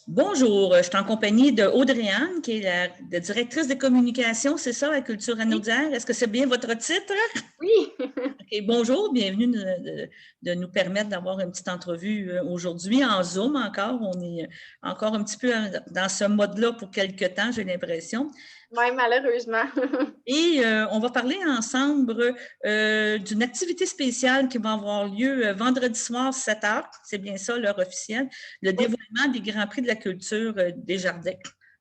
Bonjour, je suis en compagnie de Audrey-Anne, qui est la directrice de communication, c'est ça, à Culture Oui. Anaudière. Est-ce que c'est bien votre titre? Oui. Okay, bonjour, bienvenue de nous permettre d'avoir une petite entrevue aujourd'hui en Zoom encore. On est encore un petit peu dans ce mode-là pour quelques temps, j'ai l'impression. Oui, malheureusement. Et on va parler ensemble d'une activité spéciale qui va avoir lieu vendredi soir, 7h, c'est bien ça l'heure officielle, le Oui. dévoilement des Grands Prix de la culture des Jardins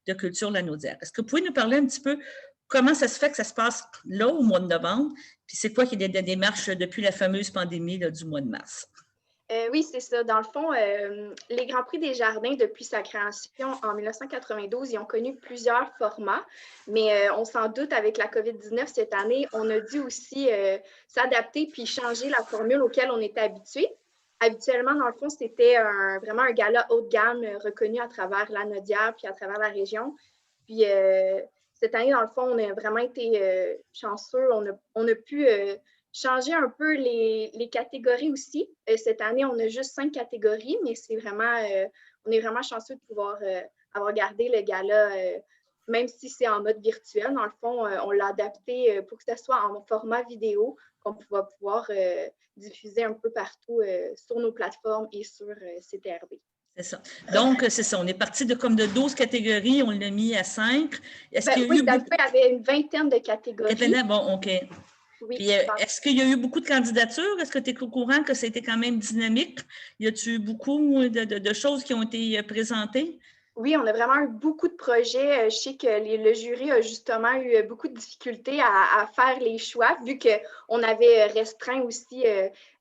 de Culture Lanaudière. Est-ce que vous pouvez nous parler un petit peu comment ça se fait que ça se passe là au mois de novembre, puis c'est quoi qui est des démarches depuis la fameuse pandémie là, du mois de mars? Oui, c'est ça. Dans le fond, les Grands Prix des Jardins, depuis sa création en 1992, ils ont connu plusieurs formats, mais on s'en doute, avec la COVID-19 cette année, on a dû aussi s'adapter puis changer la formule auquel on était habitué. Habituellement, dans le fond, c'était vraiment un gala haut de gamme reconnu à travers la Lanaudière puis à travers la région. Puis cette année, dans le fond, on a vraiment été chanceux. On a pu changer un peu les catégories aussi. Cette année, on a juste 5 catégories, mais on est vraiment chanceux de pouvoir avoir gardé le gala, même si c'est en mode virtuel. Dans le fond, on l'a adapté pour que ce soit en format vidéo, qu'on va pouvoir diffuser un peu partout sur nos plateformes et sur CTRB. C'est ça. Donc, c'est ça. On est parti de 12 catégories, on l'a mis à 5. Est-ce qu'il y a Oui, eu dans le beaucoup... fait, il y avait une vingtaine de catégories. Bon, OK. Oui. Puis, est-ce qu'il y a eu beaucoup de candidatures? Est-ce que tu es au courant que ça a été quand même dynamique? Y a-t-il eu beaucoup de choses qui ont été présentées? Oui, on a vraiment eu beaucoup de projets. Je sais que le jury a justement eu beaucoup de difficultés à faire les choix, vu qu'on avait restreint aussi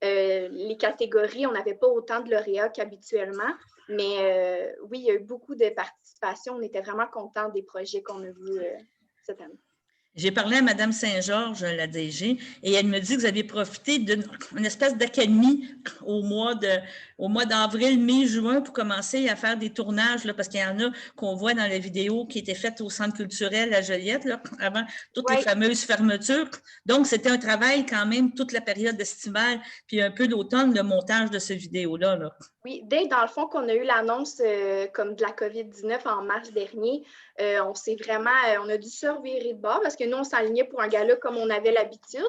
les catégories. On n'avait pas autant de lauréats qu'habituellement. Mais oui, il y a eu beaucoup de participation. On était vraiment contents des projets qu'on a vus cette année. J'ai parlé à Mme Saint-Georges, la DG, et elle me dit que vous avez profité d'une espèce d'académie au mois d'avril, mai, juin pour commencer à faire des tournages, là, parce qu'il y en a qu'on voit dans la vidéo qui était faite au Centre culturel à Joliette, là, avant toutes les fameuses fermetures. Donc, c'était un travail quand même toute la période estivale, puis un peu d'automne, le montage de ces vidéos-là. Là. Oui, dès dans le fond qu'on a eu l'annonce comme de la COVID-19 en mars dernier, on a dû se revirer de bord parce que nous, on s'alignait pour un gala comme on avait l'habitude.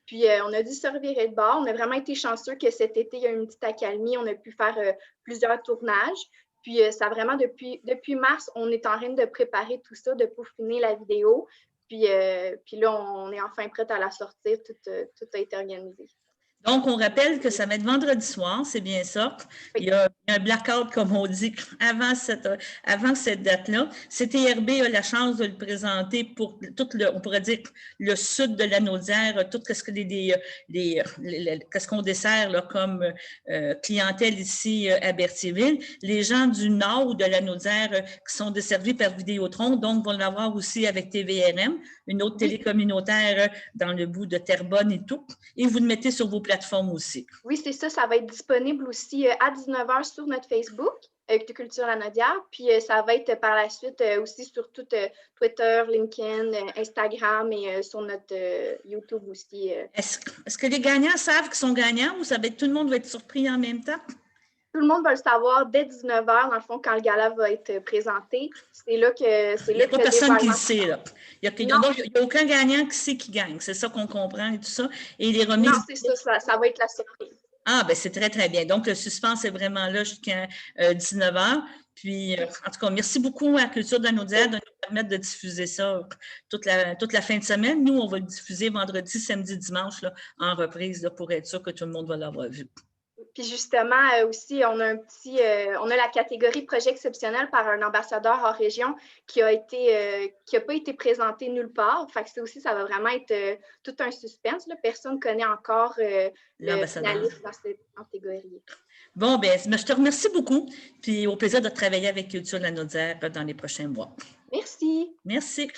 Puis, on a dû se revirer de bord. On a vraiment été chanceux que cet été, il y a eu une petite accalmie. On a pu faire plusieurs tournages. Puis, ça vraiment, depuis mars, on est en train de préparer tout ça, de peaufiner la vidéo. Puis là, on est enfin prête à la sortir. Tout a été organisé. Donc, on rappelle que ça va être vendredi soir, c'est bien ça. Oui. Il y a un blackout, comme on dit, avant cette date-là. CTRB a la chance de le présenter pour tout on pourrait dire, le sud de la Naudière, tout qu'est-ce qu'on dessert là, comme clientèle ici à Berthierville. Les gens du nord de la Naudière qui sont desservis par Vidéotron, donc vont l'avoir aussi avec TVRM, une autre télé communautaire dans le bout de Terrebonne et tout. Et vous le mettez sur vos plateformes aussi. Oui, c'est ça. Ça va être disponible aussi à 19h sur notre Facebook, de Culture Lanaudière. Puis ça va être par la suite aussi sur tout Twitter, LinkedIn, Instagram et sur notre YouTube aussi. Est-ce que les gagnants savent qu'ils sont gagnants ou tout le monde va être surpris en même temps? Tout le monde va le savoir dès 19h, dans le fond, quand le gala va être présenté. C'est là que Il n'y a pas personne qui le sait. Là. Il n'y a, a aucun gagnant qui sait qui gagne. C'est ça qu'on comprend et tout ça. Et les remises... Non, c'est ça va être la surprise. Ah, bien, c'est très, très bien. Donc, le suspense est vraiment là jusqu'à 19h. Puis, en tout cas, merci beaucoup à Culture de Lanaudière de nous permettre de diffuser ça toute la fin de semaine. Nous, on va le diffuser vendredi, samedi, dimanche là, en reprise là, pour être sûr que tout le monde va l'avoir vu. Puis justement, aussi, on a la catégorie projet exceptionnel par un ambassadeur hors région qui a pas été présenté nulle part. Fait que ça va vraiment être tout un suspense. Là. Personne ne connaît encore le finaliste dans cette catégorie. Bon, bien, je te remercie beaucoup. Puis au plaisir de travailler avec Culture Lanaudière dans les prochains mois. Merci. Merci.